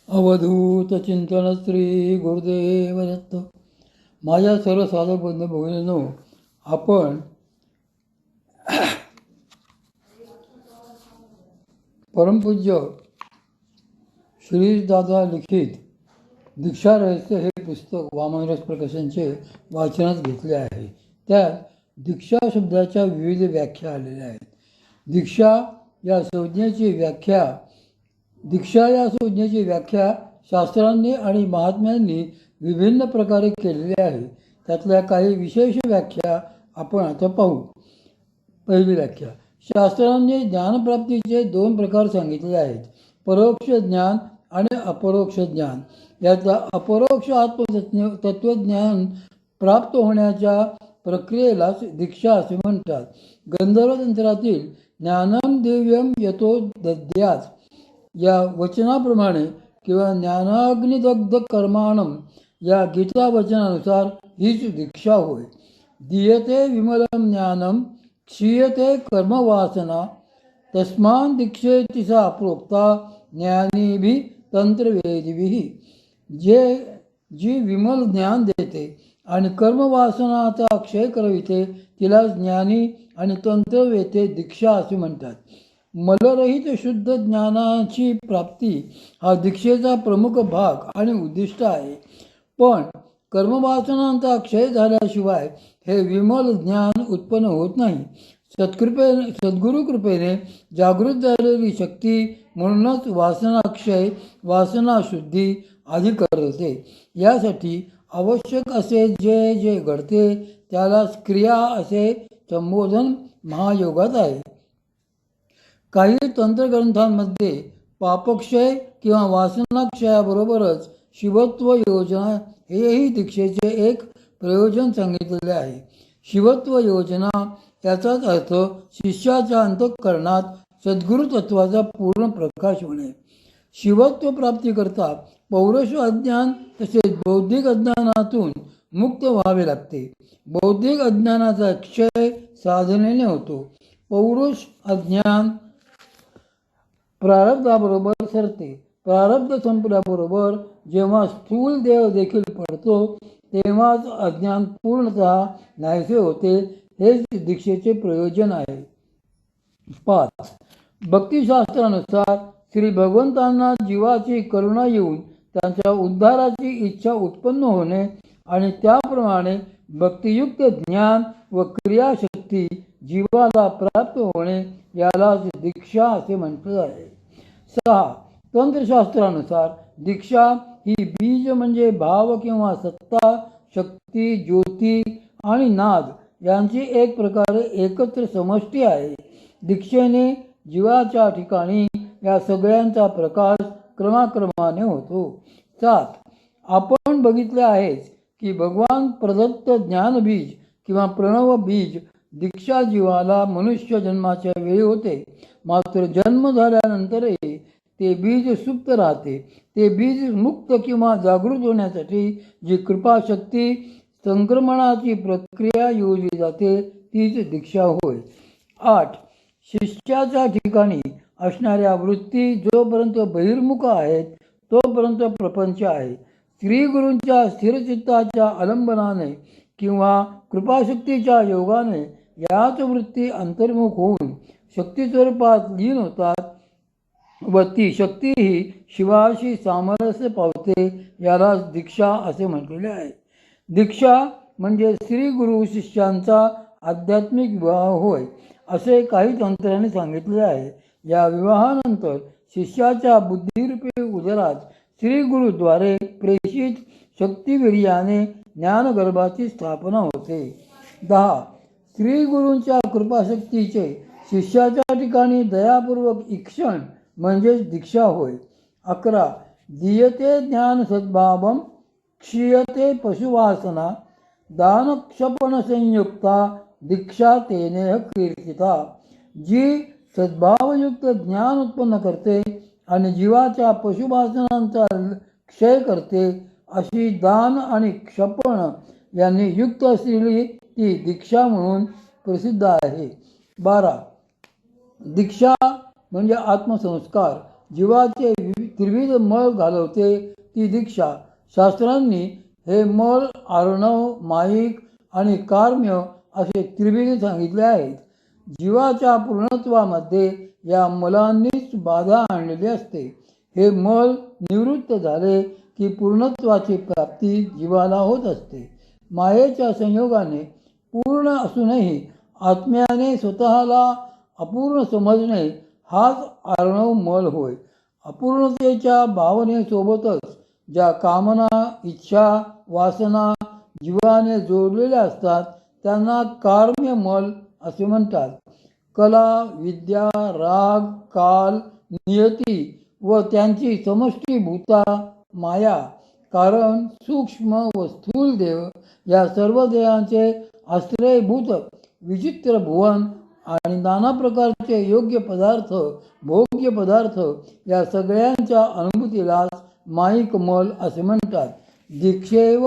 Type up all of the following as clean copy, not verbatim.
अवधूत चिंतन श्री गुरुदेव दत्त. माझ्या सर्व साधक बंधू भगिनींनो, आपण परमपूज्य श्रीदादा लिखित दीक्षा रहस्य हे पुस्तक वामनरस प्रकाशनचे वाचनात घेतले आहे. त्यात दीक्षा शब्दाच्या विविध व्याख्या आलेल्या आहेत. दीक्षा या संज्ञेची व्याख्या शास्त्रांनी आणि महात्म्यांनी विभिन्न प्रकारे केलेली आहे. त्यातल्या काही विशेष व्याख्या आपण आता पाहू. पहिली व्याख्या. शास्त्रांनी ज्ञानप्राप्तीचे दोन प्रकार सांगितले आहेत, परोक्ष ज्ञान आणि अपरोक्ष ज्ञान. यातला अपरोक्ष तत्वज्ञान प्राप्त होण्याच्या प्रक्रियेलाच दीक्षा असे म्हणतात. गंधर्वतंत्रातील ज्ञानम दिव्यम यतो दद्यात् या वचनाप्रमाणे किंवा ज्ञानाग्निदग्ध कर्माणम या गीता वचनानुसार हीच दीक्षा होय. दीयते विमलम ज्ञानम क्षीयते कर्मवासना तस्मान् दीक्षेति सा प्रोक्ता ज्ञानीभि तंत्रवेदिभिः. जी विमल ज्ञान देते आणि कर्मवासनाचा क्षय करविते तिला ज्ञानी आणि तंत्रवेते दीक्षा असे म्हणतात. मलरहित शुद्ध ज्ञानाची प्राप्ती हा दीक्षेचा प्रमुख भाग आणि उद्दिष्ट आहे. पण कर्मवासनांचा क्षय झाल्याशिवाय हे विमल ज्ञान उत्पन्न होत नाही. सद्गुरु कृपेने जागृत झालेली शक्ती म्हणूनच वासनाक्षय वासना शुद्धी आधी करते. यासाठी आवश्यक असे जे जे घडते त्याला क्रिया असे संबोधन महायोगात आहे. काही तंत्रग्रंथांमध्ये पापक्षय किंवा वासनाक्षयाबरोबरच शिवत्व योजना हेही दीक्षेचे एक प्रयोजन सांगितलेले आहे. शिवत्व योजना याचाच अर्थ शिष्याच्या अंतःकरणात सद्गुरु तत्वाचा पूर्ण प्रकाश होणे. शिवत्व प्राप्तीकरता पौरुष अज्ञान तसेच बौद्धिक अज्ञानातून मुक्त व्हावे लागते. बौद्धिक अज्ञानाचा क्षय साधनेने होतो. पौरुष अज्ञान प्रारब्धाबरोबर सरते. प्रारब्ध संपल्याबरोबर जेव्हा स्थूल देह देखील पडतो तेव्हाच अज्ञान पूर्णतः नाहीसे होते. हेच दीक्षेचे प्रयोजन आहे. 5. भक्तिशास्त्रानुसार श्री भगवंतांना जीवाची करुणा येऊन त्यांच्या उद्धाराची इच्छा उत्पन्न होणे आणि त्याप्रमाणे भक्तियुक्त ज्ञान व क्रियाशक्ती जीवाला प्राप्त होणे यालाच दीक्षा असे म्हटले आहे. 6. तंत्रशास्त्रानुसार दीक्षा ही बीज म्हणजे भाव किंवा सत्ता, शक्ती, ज्योती आणि नाद यांची एक प्रकारे एकत्र समष्टी आहे. दीक्षेने जीवाच्या ठिकाणी या सगळ्यांचा प्रकाश क्रमाक्रमाने होतो. 7. आपण बघितले आहेच की भगवान प्रदत्त ज्ञानबीज किंवा प्रणव बीज दीक्षा जीवाला मनुष्य जन्माच्या वेळी होते. मात्र जन्म झाल्यानंतरही ते बीज सुप्त राहते. ते बीज मुक्त किंवा जागृत होण्यासाठी जी कृपाशक्ती संक्रमणाची प्रक्रिया योजली जाते तीच दीक्षा होय. 8. शिष्याच्या ठिकाणी असणाऱ्या वृत्ती जोपर्यंत बहिर्मुख आहेत तोपर्यंत प्रपंच आहे. श्रीगुरूंच्या स्थिरचित्ताच्या अवलंबनाने किंवा कृपाशक्तीच्या योगाने याच वृत्ती अंतर्मुख होऊन शक्तिस्वरूपात लीन होतात व ती शक्ती ही शिवाशी सामरस्य पावते. यालाच दीक्षा असे म्हटलेले आहे. दीक्षा म्हणजे श्री गुरु शिष्यांचा आध्यात्मिक विवाह होय असे काही तंत्रांनी सांगितले आहे. या विवाहानंतर शिष्याच्या बुद्धिरूपी उदरात श्री गुरुद्वारे प्रेषित शक्तिवीर्याने ज्ञानगर्भाची स्थापना होते. 10. श्री गुरूंच्या कृपाशक्तीचे शिष्याच्या ठिकाणी दयापूर्वक ईक्षण म्हणजेच दीक्षा होय. 11. दीयते ज्ञान सद्भावम क्षीयते पशुवासना दानक्षपण संयुक्ता दीक्षा तेनेह कीर्तिता. जी सद्भावयुक्त ज्ञान उत्पन्न करते आणि जीवाच्या पशुवासनांचा क्षय करते अशी दान आणि क्षपण यांनी युक्त असलेली ती दीक्षा म्हणून प्रसिद्ध आहे. 12. दीक्षा म्हणजे आत्मसंस्कार. जीवाचे त्रिविध मळ घालवते ती दीक्षा. शास्त्रांनी हे मळ, आर्णव, माईक आणि कार्म्य असे त्रिविध सांगितले आहेत. जीवाच्या पूर्णत्वामध्ये या मलांनीच बाधा आणलेली असते. हे मल निवृत्त झाले की पूर्णत्वाची प्राप्ती जीवाला होत असते. मायेच्या संयोगाने पूर्ण असूनही आत्म्याने स्वतःला अपूर्ण समजणे हाच आर्णव मल होय. अपूर्णतेच्या भावनेसोबतच ज्या कामना, इच्छा, वासना जीवाने जोडलेल्या असतात त्यांना कार्म्य मल असे म्हणतात. कला, विद्या, राग, काल, नियती व त्यांची समष्टीभूता माया, कारण सूक्ष्म व स्थूल देव या सर्व देहांचे आश्रयभूत विचित्र भुवन आणि नाना प्रकारचे योग्य पदार्थ, भोग्य पदार्थ या सगळ्यांच्या अनुभूतीलाच माईक मल असे म्हणतात. दीक्षेव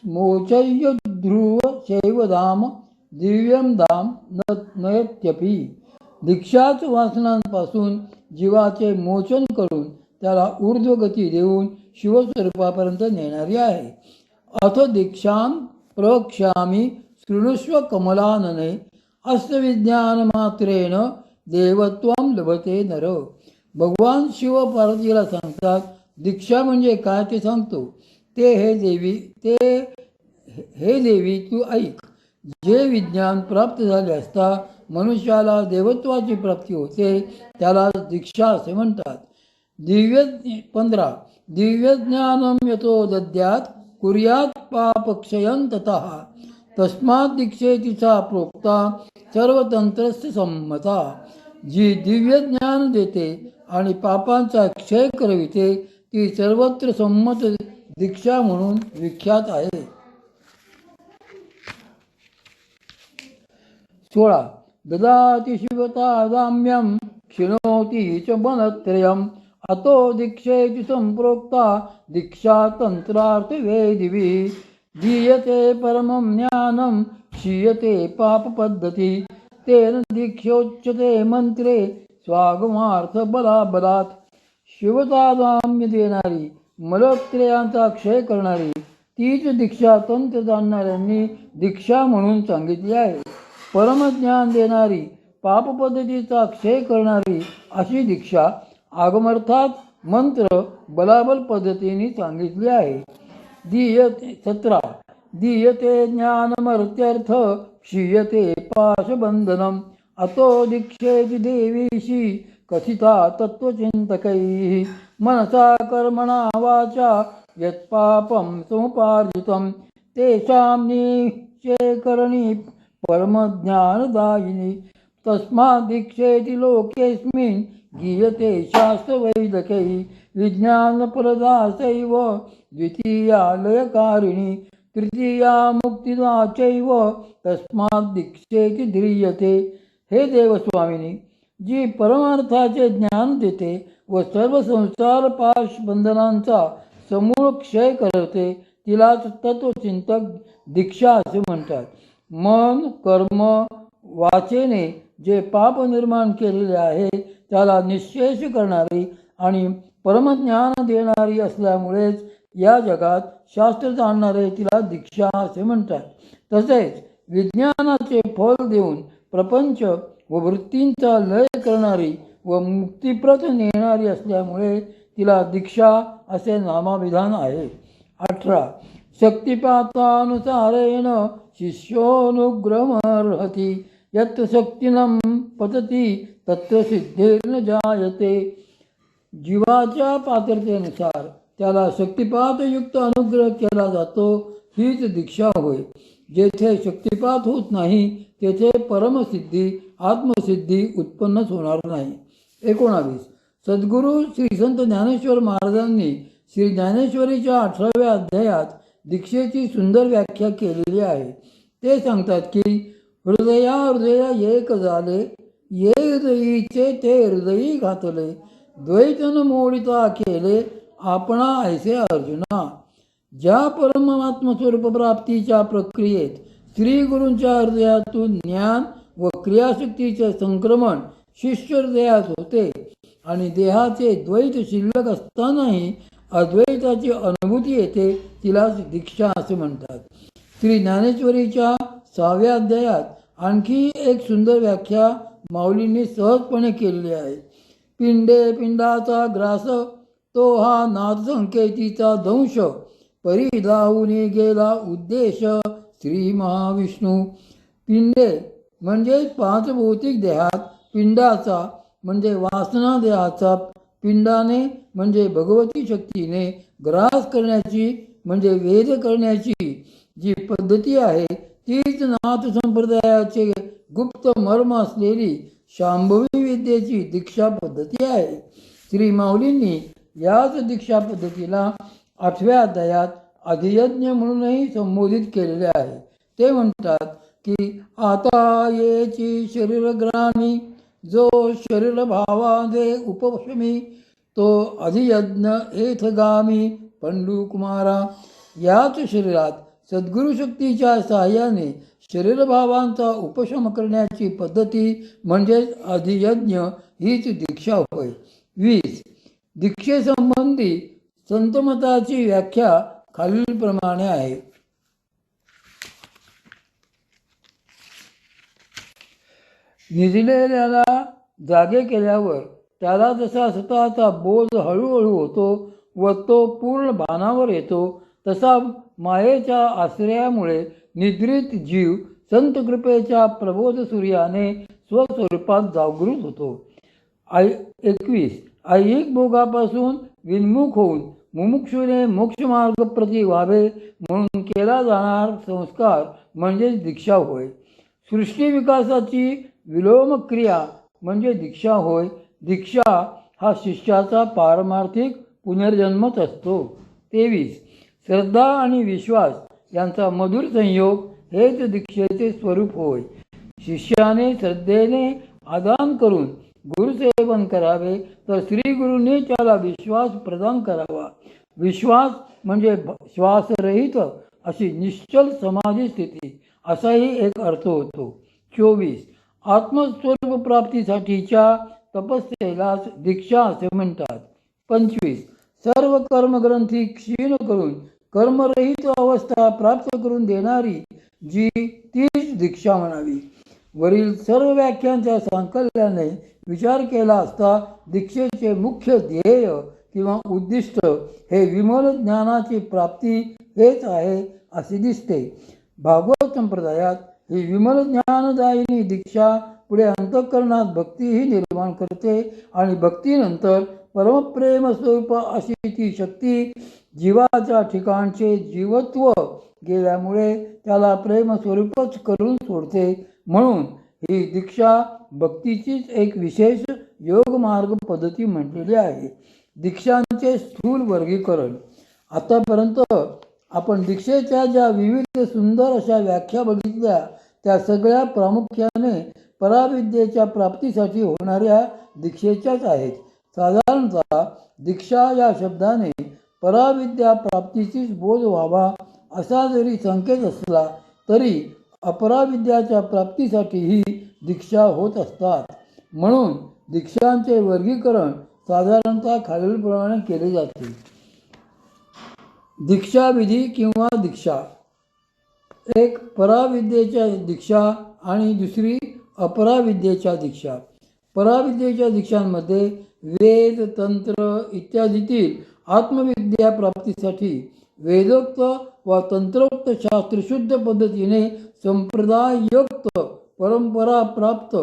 मोचय्य ध्रुव शैवधाम दिव्यम धाम नयत्यपि. दीक्षाच वासनांपासून जीवाचे मोचन करून त्याला ऊर्ध्वगती देऊन शिवस्वरूपापर्यंत नेणारी आहे. अथ दीक्षां प्रवक्ष्यामि शृणुष्व कमलानने अस्तविज्ञानमात्रेण देवत्वं लभते नर. भगवान शिव पार्वतीला सांगतात, दीक्षा म्हणजे काय ते सांगतो. ते हे देवी तू ऐक. जे विज्ञान प्राप्त झाले असता मनुष्याला देवत्वाची प्राप्ती होते त्याला दीक्षा असे म्हणतात. 15 दिव्यज्ञानम यतो दद्यात कुर्यात पापक्षयं ततः तस्मात् दीक्षेतीचा प्रोक्ता सर्वतंत्रस्य संमता. जी दिव्य ज्ञान देते आणि पापांचा क्षय करविते ती सर्वत्र संमत दीक्षा म्हणून विख्यात आहे. 16 ददाति शिवतादाम्यं क्षिणोति च मनत्रयम् अतो दीक्षेति संप्रोक्ता दीक्षा तंत्रार्थ वेदिवी. दीयते परमं ज्ञानं क्षीयते पाप पद्धती तेन दीक्षोच्यते मंत्रे स्वागमार्थ बलाबलात. शिवतादाम्य देणारी, मलत्रयांचा क्षय करणारी तीच दीक्षा तंत्र जाणणाऱ्यांनी दीक्षा म्हणून सांगितली आहे. परमज्ञान देणारी, पापपद्धतीचा क्षय करणारी अशी दीक्षा आगमर्थात मंत्र बलाबल पद्धतीने सांगितली आहे. 17 दीयते ज्ञानमर्त्यर्थ क्षीयते पाशबंधनम अतो दीक्षेति देवीशी कथिता तत्वचिंतकैः मनसा कर्मणा वाचा यत्पापं समुपार्जितं तेषां निश्चयकरणी परमज्ञानदायिनी. तस्मात् दीक्षेति लोकेऽस्मिन् गीयते शास्त्रवैदकैः विज्ञानप्रदासैव द्वितीया लयकारिणी तृतीया मुक्तिदा चैव तस्मात् दीक्षेति ध्रियते. हे देवस्वामिनी, जी परमार्थाचे ज्ञान देते व सर्व संसार पाश बंधनांचा समूळ क्षय करते तिलाच तत्वचिंतक दीक्षा असे म्हणतात. मन, कर्म, वाचेने जे पाप निर्माण केलेले आहे त्याला निश्चेष करणारी आणि परमज्ञान देणारी असल्यामुळेच या जगात शास्त्र जाणणारे तिला दीक्षा असे म्हणतात. तसेच विज्ञानाचे फल देऊन प्रपंच व वृत्तींचा लय करणारी व मुक्तिप्रत नेणारी असल्यामुळे तिला दीक्षा असे नामाविधान आहे. 18 शक्तिपातानुसारेण शिष्योनुग्रहमर्हति यत्र शक्तिनं पतति तत्र सिद्धेर्न जायते. जीवाच्या पात्रतेनुसार त्याला शक्तिपातयुक्त अनुग्रह केला जातो हीच दीक्षा होय. जेथे शक्तिपात होत नाही तेथे परमसिद्धी, आत्मसिद्धी उत्पन्नच होणार नाही. 19 सद्गुरू श्री संत ज्ञानेश्वर महाराजांनी श्री ज्ञानेश्वरीच्या 18व्या अध्यायात दीक्षेची सुंदर व्याख्या केलेली आहे. ते सांगतात की हृदया एक झाले, ये हृदयीचे ते हृदयी घातले, द्वैतन मोडिता केले आपणा ऐसे अर्जुना. ज्या परमात्मस्वरूप प्राप्तीच्या प्रक्रियेत श्री गुरूंच्या हृदयातून ज्ञान व क्रियाशक्तीचे संक्रमण शिष्य हृदयात होते आणि देहाचे द्वैत शिल्लक असतानाही अद्वैताची अनुभूती येते, तिलाच दीक्षा असे म्हणतात. श्री ज्ञानेश्वरीच्या 6व्या अध्यायात आणखी एक सुंदर व्याख्या माऊलींनी सहजपणे केलेली आहे. पिंडे पिंडाचा ग्रास, तो हा नाद संकेतीचा दंश, परिधावून गेला उद्देश श्री महाविष्णू. पिंडे म्हणजे पाच भौतिक देहात, पिंडाचा म्हणजे वासना देहाचा, पिंडाने म्हणजे भगवती शक्तीने ग्रास करण्याची म्हणजे वेध करण्याची जी पद्धती आहे, तीच नाथ संप्रदायाचे गुप्त मर्म असलेली शांभवी विद्येची दीक्षा पद्धती आहे. श्री माऊलींनी याच दीक्षा पद्धतीला 8व्या अध्यायात अधियज्ञ म्हणूनही संबोधित केलेले आहे. ते म्हणतात की आता येची शरीरग्रामी, जो शरीर भावादे उपशमी, तो अधियज्ञ एथगामी पंडू कुमारा. याच शरीरात सद्गुरु शक्तीच्या सहाय्याने शरीरभावांचा उपशम करण्याची पद्धती म्हणजेच अधियज्ञ हीच दीक्षा होय. 20. दीक्षेसंबंधी संतमताची व्याख्या खालीलप्रमाणे आहे. निजलेल्याला जागे केल्यावर त्याला जसा स्वतःचा बोध हळूहळू होतो व तो पूर्ण भानावर येतो, तसा मायेच्या आश्रयामुळे निद्रित जीव संत कृपेच्या प्रबोध सूर्याने स्वस्वरूपात जागृत होतो. 21. ऐहिक भोगापासून विन्मुख होऊन मुमुक्षुने मोक्षमार्ग प्रति व्हावे म्हणून केला जाणार संस्कार म्हणजेच दीक्षा होय. सृष्टी विकासाची विलोम क्रिया म्हणजे दीक्षा होय. दीक्षा हा शिष्याचा पारमार्थिक पुनर्जन्मच असतो. 23. श्रद्धा आणि विश्वास यांचा मधुर संयोग हेच दीक्षेचे स्वरूप होय. शिष्याने श्रद्धेने आदान करून गुरुसेवन करावे, तर श्री गुरूंनी त्याला विश्वास प्रदान करावा. विश्वास म्हणजे श्वासरहित अशी निश्चल समाधी स्थिती असाही एक अर्थ होतो. 24. आत्मस्वरूप प्राप्तीसाठीच्या तपस्येलाच दीक्षा असे म्हणतात. 25. सर्व कर्मग्रंथी क्षीण करून कर्मरहित अवस्था प्राप्त करून देणारी जी तीच दीक्षा म्हणावी. वरील सर्व व्याख्यांच्या सांकल्याने विचार केला असता दीक्षेचे मुख्य ध्येय किंवा उद्दिष्ट हे विमल ज्ञानाची प्राप्ती हेच आहे असे दिसते. भागवत संप्रदायात ही विमल ज्ञानदायिनी दीक्षा पुढे अंतःकरणात भक्तीही निर्माण करते आणि भक्तीनंतर परमप्रेम स्वरूप अशी ती शक्ती जीवाच्या ठिकाणचे जीवत्व गेल्यामुळे त्याला प्रेमस्वरूपच करून सोडते. म्हणून ही दीक्षा भक्तीचीच एक विशेष योगमार्ग पद्धती म्हटलेली आहे. दीक्षांचे स्थूल वर्गीकरण. आतापर्यंत आपण दीक्षेच्या ज्या विविध सुंदर अशा व्याख्या बघितल्या, त्या सगळ्या प्रामुख्याने पराविद्येच्या प्राप्तीसाठी होणाऱ्या दीक्षेच्याच आहेत. साधारणतः दीक्षा या शब्दाने पराविद्या प्राप्तीचीच बोध व्हावा असा जरी संकेत असला तरी अपराविद्याच्या प्राप्तीसाठीही दीक्षा होत असतात. म्हणून दीक्षांचे वर्गीकरण साधारणतः खालीलप्रमाणे केले जाते. दीक्षाविधी किंवा दीक्षा. एक पराविद्येच्या दीक्षा आणि दुसरी अपराविद्येच्या दीक्षा. पराविद्येच्या दीक्षांमध्ये वेद, तंत्र इत्यादीतील आत्मविद्या प्राप्तीसाठी वेदोक्त व तंत्रोक्त शास्त्रशुद्ध पद्धतीने संप्रदाययुक्त परंपरा प्राप्त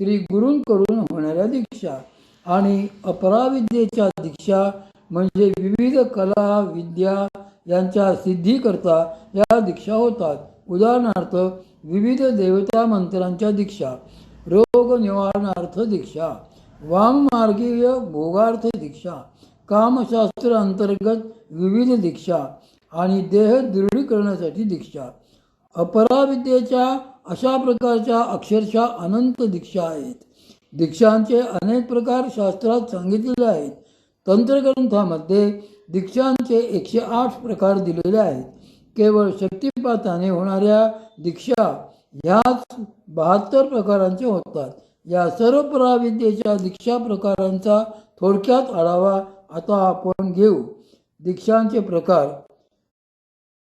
श्री गुरूंकडून होणाऱ्या दीक्षा. आणि अपराविद्येच्या दीक्षा म्हणजे विविध कला विद्या यांच्या सिद्धीकरता या दीक्षा होतात. उदाहरणार्थ विविध देवता मंत्रांच्या दीक्षा, रोग निवारणार्थ दीक्षा, वाममार्गीय भोगार्थ दीक्षा, कामशास्त्र अंतर्गत विविध दीक्षा आणि देह दृढीकरणासाठी दीक्षा. अपराविद्येच्या अशा प्रकारच्या अक्षरशः अनंत दीक्षा आहेत. दीक्षांचे अनेक प्रकार शास्त्रात सांगितलेले आहेत. तंत्रग्रंथामध्ये दीक्षांचे 108 प्रकार दिलेले आहेत. केवळ शक्तिपाताने होणाऱ्या दीक्षा ह्याच 72 प्रकारांचे होतात. या सर्व पराविद्येच्या दीक्षा प्रकारांचा थोडक्यात आढावा आता आपण घेऊ. दीक्षांचे प्रकार.